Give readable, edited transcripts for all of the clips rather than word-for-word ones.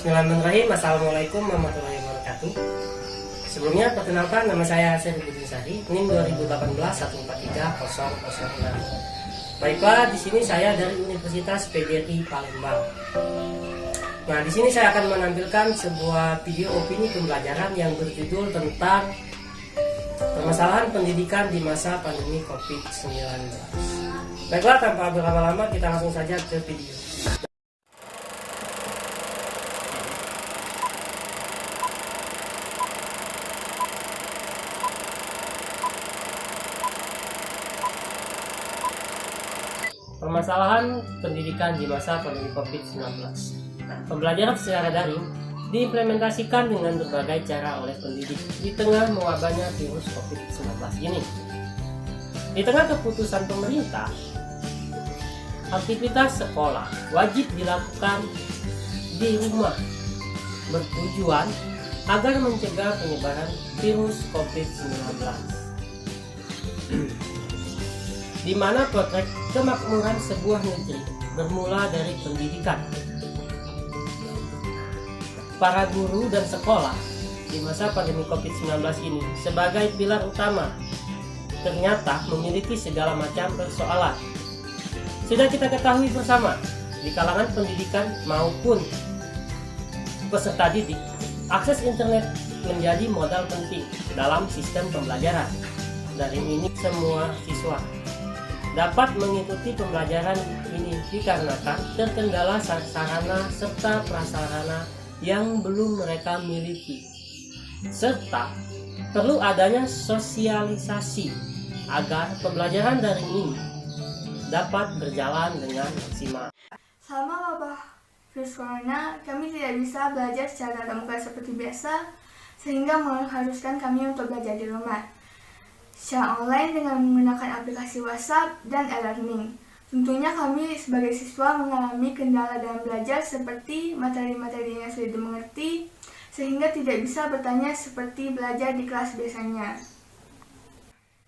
Bismillahirrahmanirrahim. Assalamualaikum warahmatullahi wabarakatuh. Sebelumnya perkenalkan, nama saya Seri Budin Sari, NIM 2018-143-006. Baiklah, di sini saya dari Universitas PGRI Palembang. Nah, di sini saya akan menampilkan sebuah video opini pembelajaran yang berjudul tentang permasalahan pendidikan di masa pandemi COVID-19. Baiklah, tanpa berlama-lama kita langsung saja ke video. Permasalahan pendidikan di masa pandemi COVID-19. Pembelajaran secara daring diimplementasikan dengan berbagai cara oleh pendidik di tengah mewabahnya virus COVID-19 ini. Di tengah keputusan pemerintah, aktivitas sekolah wajib dilakukan di rumah bertujuan agar mencegah penyebaran virus COVID-19. Di mana potret kemakmuran sebuah negeri bermula dari pendidikan. Para guru dan sekolah di masa pandemi COVID-19 ini sebagai pilar utama ternyata memiliki segala macam persoalan. Sudah kita ketahui bersama, di kalangan pendidikan maupun peserta didik, akses internet menjadi modal penting dalam sistem pembelajaran. Dari ini semua siswa dapat mengikuti pembelajaran ini dikarenakan terkendala sarana serta prasarana yang belum mereka miliki, serta perlu adanya sosialisasi agar pembelajaran daring ini dapat berjalan dengan maksimal. Selama wabah virus corona, kami tidak bisa belajar secara tatap muka seperti biasa, sehingga mengharuskan kami untuk belajar di rumah secara online dengan menggunakan aplikasi WhatsApp dan e-learning. Tentunya kami sebagai siswa mengalami kendala dalam belajar seperti materi-materi yang sulit dimengerti, sehingga tidak bisa bertanya seperti belajar di kelas biasanya.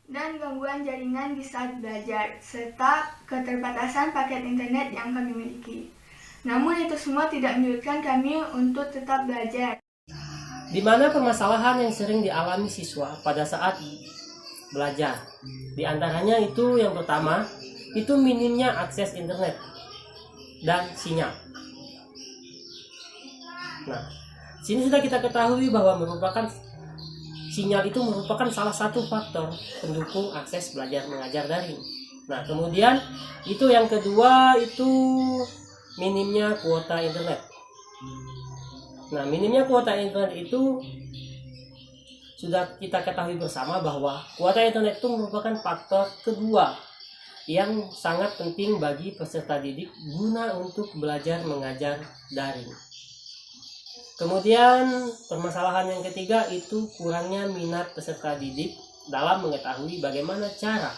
Dan gangguan jaringan di saat belajar, serta keterbatasan paket internet yang kami miliki. Namun itu semua tidak menyurutkan kami untuk tetap belajar. Di mana permasalahan yang sering dialami siswa pada saat belajar, di antaranya itu yang pertama itu minimnya akses internet dan sinyal. Nah, sini sudah kita ketahui bahwa sinyal itu merupakan salah satu faktor pendukung akses belajar mengajar daring. Nah, kemudian itu yang kedua itu minimnya kuota internet. Nah, minimnya kuota internet itu sudah kita ketahui bersama bahwa kuota internet itu merupakan faktor kedua yang sangat penting bagi peserta didik guna untuk belajar mengajar daring. Kemudian permasalahan yang ketiga itu kurangnya minat peserta didik dalam mengetahui bagaimana cara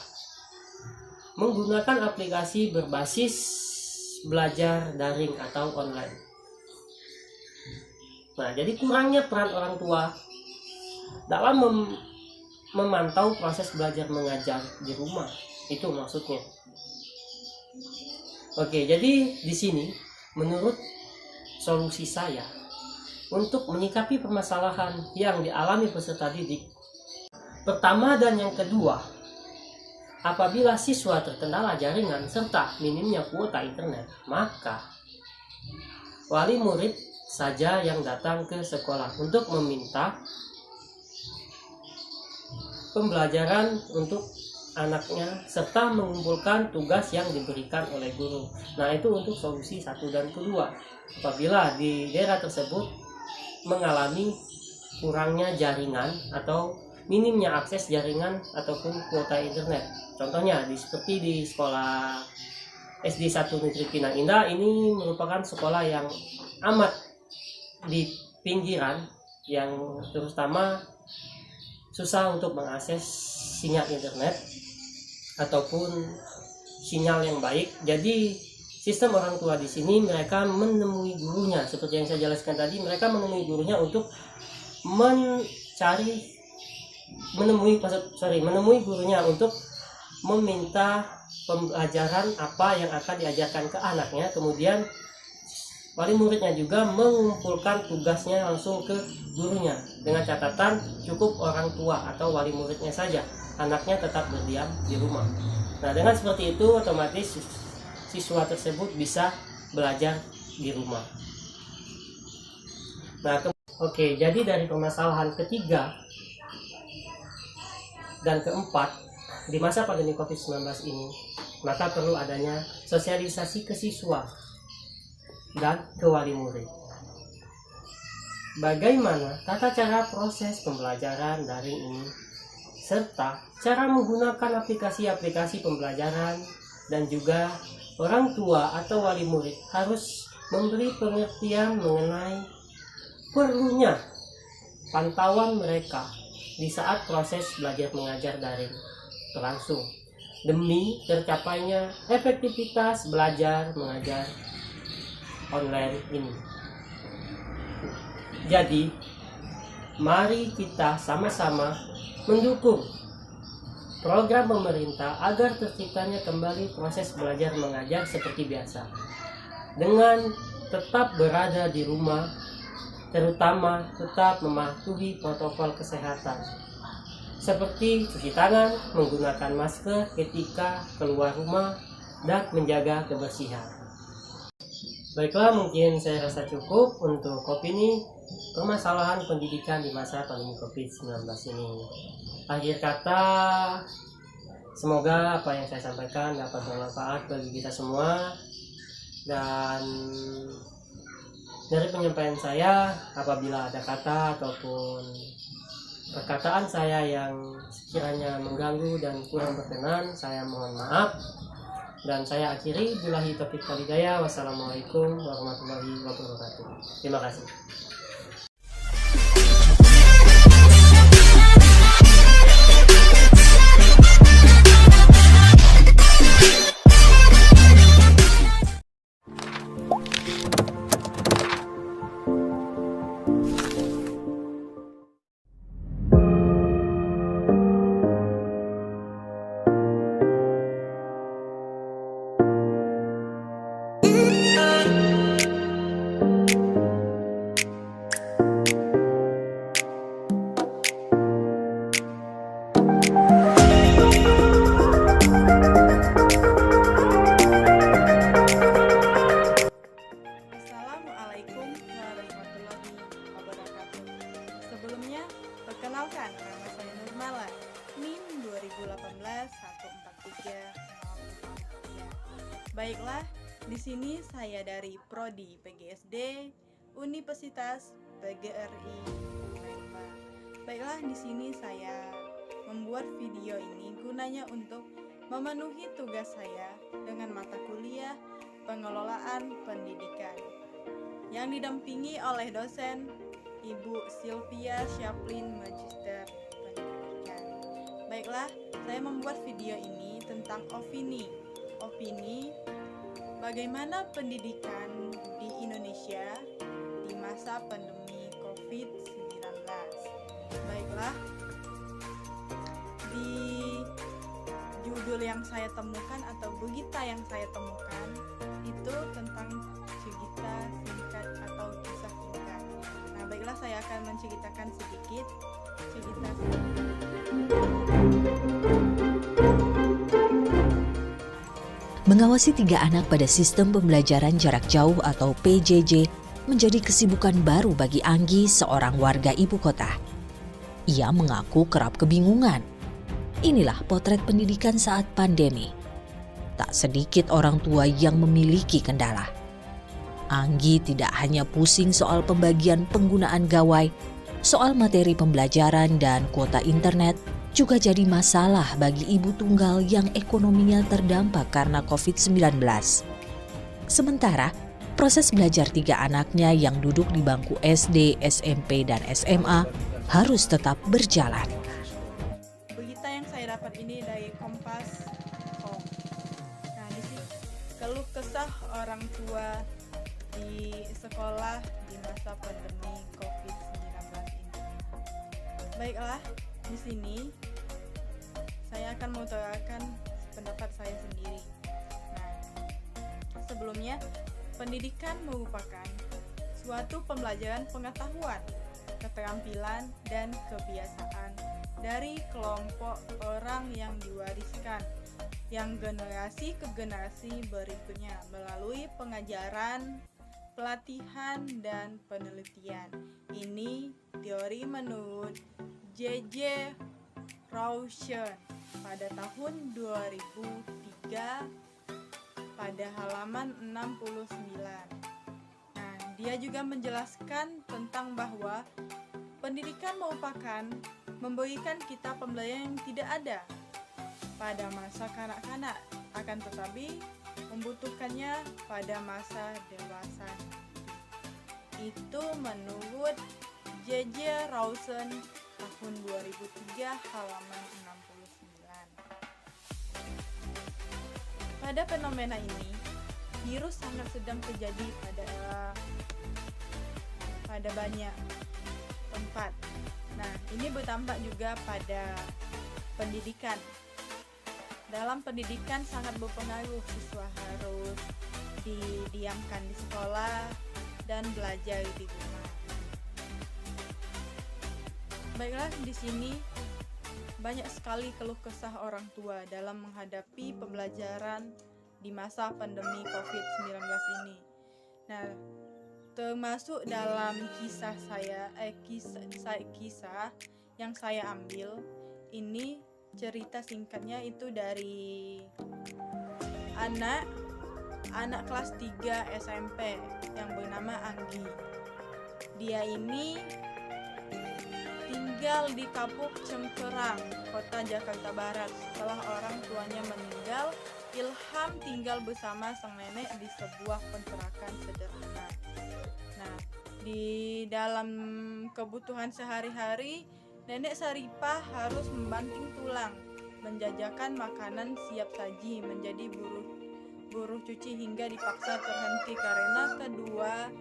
menggunakan aplikasi berbasis belajar daring atau online. Nah, jadi kurangnya peran orang tua dalam memantau proses belajar mengajar di rumah, itu maksudnya. Oke, jadi di sini menurut solusi saya untuk menyikapi permasalahan yang dialami peserta didik, pertama dan yang kedua, apabila siswa terkendala jaringan serta minimnya kuota internet, maka wali murid saja yang datang ke sekolah untuk meminta pembelajaran untuk anaknya serta mengumpulkan tugas yang diberikan oleh guru. Nah, itu untuk solusi satu dan kedua. Apabila di daerah tersebut mengalami kurangnya jaringan atau minimnya akses jaringan ataupun kuota internet. Contohnya seperti di sekolah SD 1 Negeri Pinang Indah, ini merupakan sekolah yang amat di pinggiran yang terutama susah untuk mengakses sinyal internet ataupun sinyal yang baik. Jadi sistem orang tua di sini mereka menemui gurunya, seperti yang saya jelaskan tadi, mereka menemui gurunya untuk menemui gurunya untuk meminta pembelajaran apa yang akan diajarkan ke anaknya, kemudian wali muridnya juga mengumpulkan tugasnya langsung ke gurunya dengan catatan cukup orang tua atau wali muridnya saja, anaknya tetap berdiam di rumah. Nah, dengan seperti itu otomatis siswa tersebut bisa belajar di rumah. Nah, oke, jadi dari permasalahan ketiga dan keempat di masa pandemi COVID-19 ini, maka perlu adanya sosialisasi ke siswa dan ke wali murid. Bagaimana tata cara proses pembelajaran daring ini, serta cara menggunakan aplikasi-aplikasi pembelajaran, dan juga orang tua atau wali murid harus memberi pengertian mengenai perlunya pantauan mereka di saat proses belajar mengajar daring berlangsung demi tercapainya efektivitas belajar mengajar online ini. Jadi, mari kita sama-sama mendukung program pemerintah agar terciptanya kembali proses belajar mengajar seperti biasa, dengan tetap berada di rumah, terutama tetap mematuhi protokol kesehatan seperti cuci tangan, menggunakan masker ketika keluar rumah, dan menjaga kebersihan. Baiklah, mungkin saya rasa cukup untuk opini permasalahan pendidikan di masa pandemi COVID-19 ini. Akhir kata, semoga apa yang saya sampaikan dapat bermanfaat bagi kita semua. Dan dari penyampaian saya, apabila ada kata ataupun perkataan saya yang sekiranya mengganggu dan kurang berkenan, saya mohon maaf. Dan saya akhiri, billahi taufiq wal hidayah. Wassalamualaikum warahmatullahi wabarakatuh. Terima kasih. Perkenalkan, nama saya Nurmala, NIM 2018-143-053. Baiklah, di sini saya dari Prodi PGSD Universitas PGRI Palembang. Baiklah, di sini saya membuat video ini gunanya untuk memenuhi tugas saya dengan mata kuliah pengelolaan pendidikan yang didampingi oleh dosen Ibu Sylvia Syaplin, Magister Pendidikan. Baiklah, saya membuat video ini tentang opini bagaimana pendidikan di Indonesia di masa pandemi COVID-19. Baiklah, di judul yang saya temukan atau berita yang saya temukan itu tentang cerita singkat atau kisah singkat. Nah, baiklah, saya akan menceritakan sedikit cerita singkat. Mengawasi 3 anak pada sistem pembelajaran jarak jauh atau PJJ menjadi kesibukan baru bagi Anggi, seorang warga ibu kota. Ia mengaku kerap kebingungan. Inilah potret pendidikan saat pandemi. Tak sedikit orang tua yang memiliki kendala. Anggi tidak hanya pusing soal pembagian penggunaan gawai, soal materi pembelajaran dan kuota internet juga jadi masalah bagi ibu tunggal yang ekonominya terdampak karena COVID-19. Sementara, proses belajar 3 anaknya yang duduk di bangku SD, SMP, dan SMA harus tetap berjalan. Berita yang saya dapat ini dari Kompas.com. Nah, di sini keluh kesah orang tua di sekolah di masa pandemi COVID-19 ini. Baiklah, di sini saya akan mengutarakan pendapat saya sendiri. Nah, sebelumnya Pendidikan merupakan suatu pembelajaran pengetahuan, keterampilan, dan kebiasaan dari kelompok orang yang diwariskan yang generasi ke generasi berikutnya melalui pengajaran, pelatihan, dan penelitian. Ini teori menurut J.J. Rawson pada tahun 2003 pada halaman 69. Nah, dia juga menjelaskan tentang bahwa pendidikan merupakan memberikan kita pembelajaran yang tidak ada pada masa kanak-kanak, akan tetapi membutuhkannya pada masa dewasa. Itu menurut J.J. Rawson tahun 2003 halaman 69. Pada fenomena ini, virus sangat sedang terjadi pada banyak tempat. Nah, ini berdampak juga pada pendidikan. Dalam pendidikan sangat berpengaruh, siswa harus didiamkan di sekolah dan belajar di rumah. Baiklah, di sini banyak sekali keluh kesah orang tua dalam menghadapi pembelajaran di masa pandemi COVID-19 ini. Nah, termasuk dalam kisah yang saya ambil, ini cerita singkatnya itu dari anak kelas 3 SMP yang bernama Anggi. Dia ini tinggal di Kapuk Cengkerang, kota Jakarta Barat. Setelah orang tuanya meninggal, Ilham tinggal bersama sang nenek di sebuah kontrakan sederhana. Nah, di dalam kebutuhan sehari-hari, Nenek Saripah harus membanting tulang, menjajakan makanan siap saji, menjadi buruh cuci hingga dipaksa terhenti karena kedua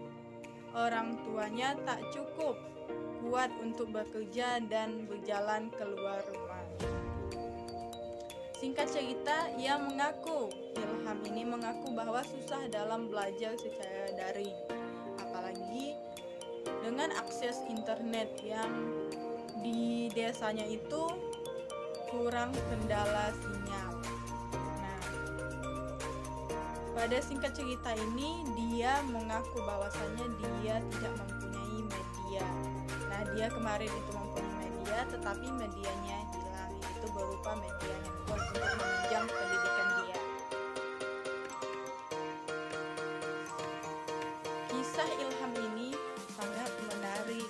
orang tuanya tak cukup kuat untuk bekerja dan berjalan keluar rumah. Singkat cerita, Ilham ini mengaku bahwa susah dalam belajar secara daring, apalagi dengan akses internet yang di desanya itu kurang kendala sinyal. Nah, pada singkat cerita ini dia mengaku bahwasannya dia tidak mempunyai media. Nah, dia kemarin itu mempunyai media, tetapi medianya hilang. Itu berupa media handphone untuk menunjang pendidikan dia. Kisah Ilham ini sangat menarik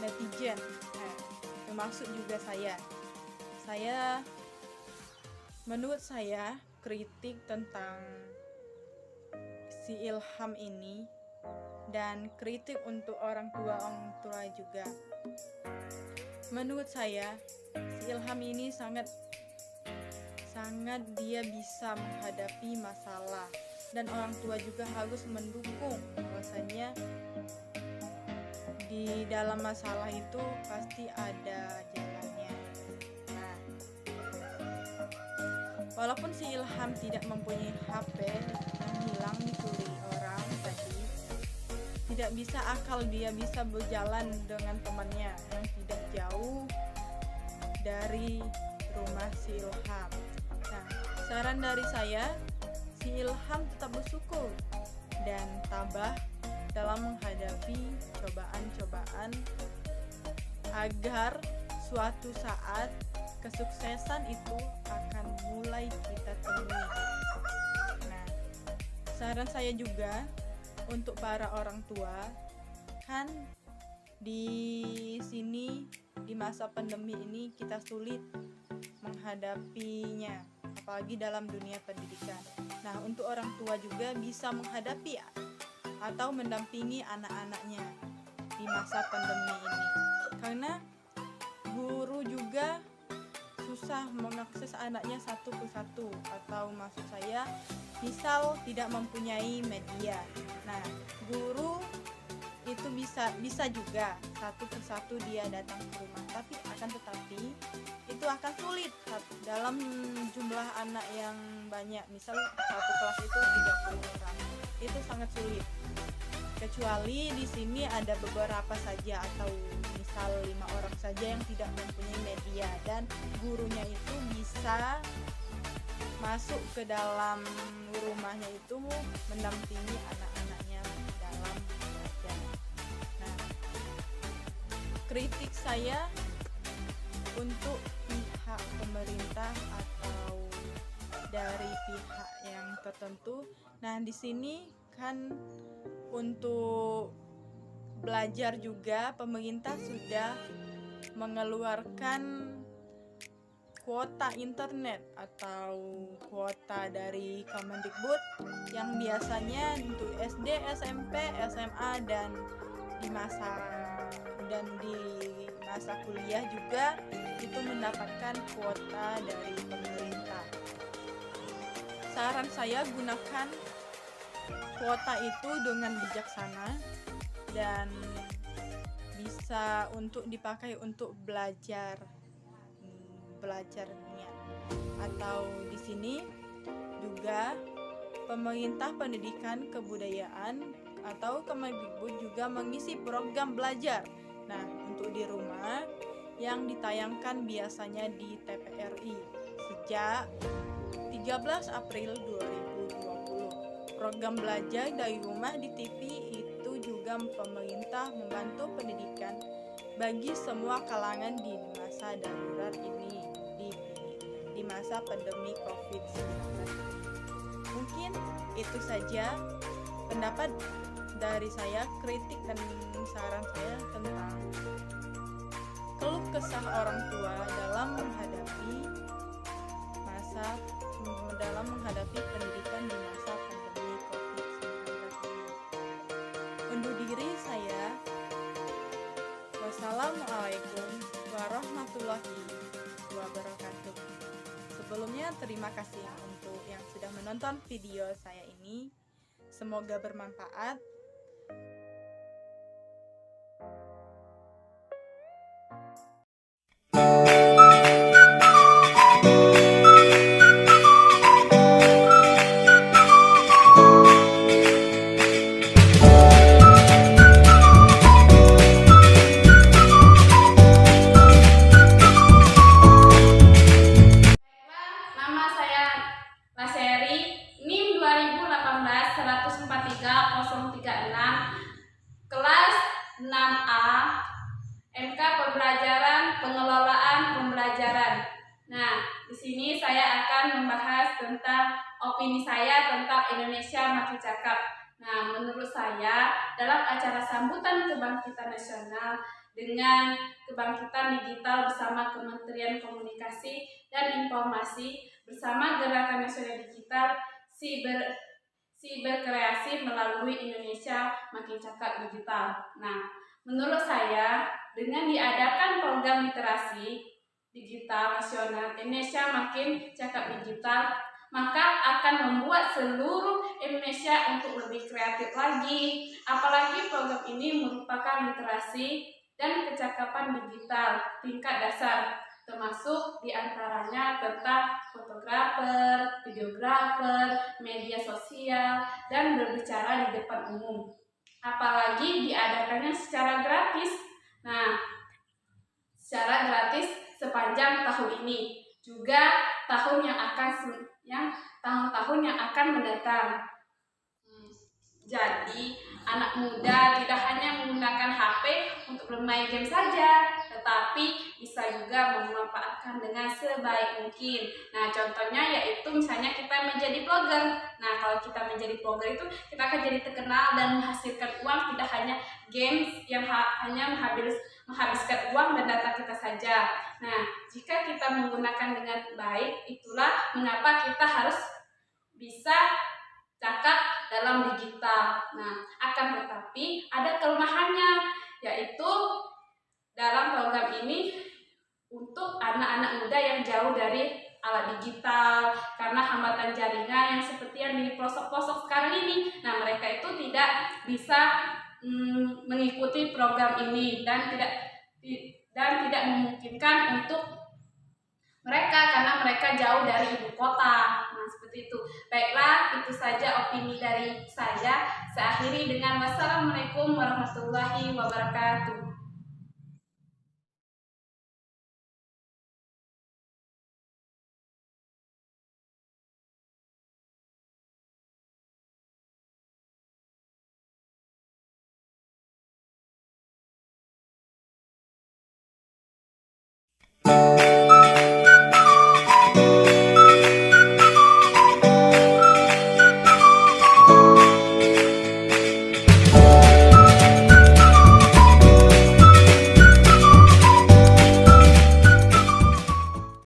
netizen. Termasuk juga menurut saya kritik tentang si Ilham ini dan kritik untuk orang tua juga. Menurut saya si Ilham ini sangat dia bisa menghadapi masalah, dan orang tua juga harus mendukung bahwasanya di dalam masalah itu pasti ada jalannya. Nah, walaupun si Ilham tidak mempunyai HP yang hilang dicuri orang tadi, tidak bisa akal dia bisa berjalan dengan temannya yang tidak jauh dari rumah si Ilham. Nah, saran dari saya, si Ilham tetap bersyukur dan tabah dalam menghadapi cobaan-cobaan agar suatu saat kesuksesan itu akan mulai kita temui. Nah, saran saya juga untuk para orang tua, kan di sini di masa pandemi ini kita sulit menghadapinya, apalagi dalam dunia pendidikan. Nah, untuk orang tua juga bisa menghadapi atau mendampingi anak-anaknya di masa pandemi ini, karena guru juga susah mengakses anaknya satu persatu, atau maksud saya misal tidak mempunyai media. Nah, guru itu bisa juga satu persatu dia datang ke rumah, tapi itu akan sulit dalam jumlah anak yang banyak, misal satu kelas itu 30 orang. itu sangat sulit. Kecuali di sini ada beberapa saja atau misal 5 orang saja yang tidak mempunyai media dan gurunya itu bisa masuk ke dalam rumahnya itu mendampingi anak-anaknya dalam belajar. Nah, kritik saya untuk pihak pemerintah atau dari pihak yang tertentu. Nah, di sini kan untuk belajar juga pemerintah sudah mengeluarkan kuota internet atau kuota dari Kemendikbud yang biasanya untuk SD, SMP, SMA dan di masa kuliah juga itu mendapatkan kuota dari pemerintah. Saran saya gunakan kuota itu dengan bijaksana dan bisa untuk dipakai untuk belajarnya. Atau di sini juga pemerintah pendidikan kebudayaan atau Kemendikbud juga mengisi program belajar. Nah, untuk di rumah yang ditayangkan biasanya di TVRI sejak 13 April 2020. Program belajar dari rumah di TV itu juga pemerintah membantu pendidikan bagi semua kalangan di masa darurat ini, di masa pandemi COVID-19. Mungkin itu saja pendapat dari saya, kritik dan saran saya tentang keluh kesah orang tua dalam menghadapi pendidikan di masa pandemi COVID-19 ini. Undur diri saya. Wassalamualaikum warahmatullahi wabarakatuh. Sebelumnya terima kasih untuk yang sudah menonton video saya ini. Semoga bermanfaat. Nama saya Laseri, NIM 2018-143-036, kelas 6A, MK Pembelajaran Pengelolaan Pembelajaran. Nah, di sini saya akan membahas tentang opini saya tentang Indonesia Makin Cakap. Nah, menurut saya dalam acara sambutan kebangkitan nasional dengan kebangkitan digital bersama Kementerian Komunikasi dan Informasi bersama Gerakan Nasional Digital Siberkreasi melalui Indonesia Makin Cakap Digital. Nah, menurut saya dengan diadakan program literasi digital nasional Indonesia Makin Cakap Digital, maka akan membuat seluruh Indonesia untuk lebih kreatif lagi. Apalagi program ini merupakan literasi dan kecakapan digital tingkat dasar, termasuk diantaranya tentang fotografer, videografer, media sosial, dan berbicara di depan umum. Apalagi diadakannya secara gratis. Nah, secara gratis sepanjang tahun ini, juga tahun-tahun yang akan mendatang. Jadi, anak muda tidak hanya menggunakan HP untuk bermain game saja, tetapi bisa juga memanfaatkan dengan sebaik mungkin. Nah, contohnya yaitu misalnya kita menjadi blogger. Nah, kalau kita menjadi blogger itu kita akan jadi terkenal dan menghasilkan uang, tidak hanya games yang hanya menghabiskan uang dan data kita saja. Nah, jika kita menggunakan dengan baik, itulah mengapa kita harus bisa cakap dalam digital. Nah, akan tetapi ada kelemahannya, yaitu dalam program ini untuk anak-anak muda yang jauh dari alat digital karena hambatan jaringan yang seperti yang di pelosok-pelosok sekarang ini. Nah, mereka itu tidak bisa mengikuti program ini dan tidak memungkinkan untuk mereka karena mereka jauh dari ibu kota. Nah, seperti itu. Baiklah, itu saja opini dari saya. Saya akhiri dengan wassalamualaikum warahmatullahi wabarakatuh.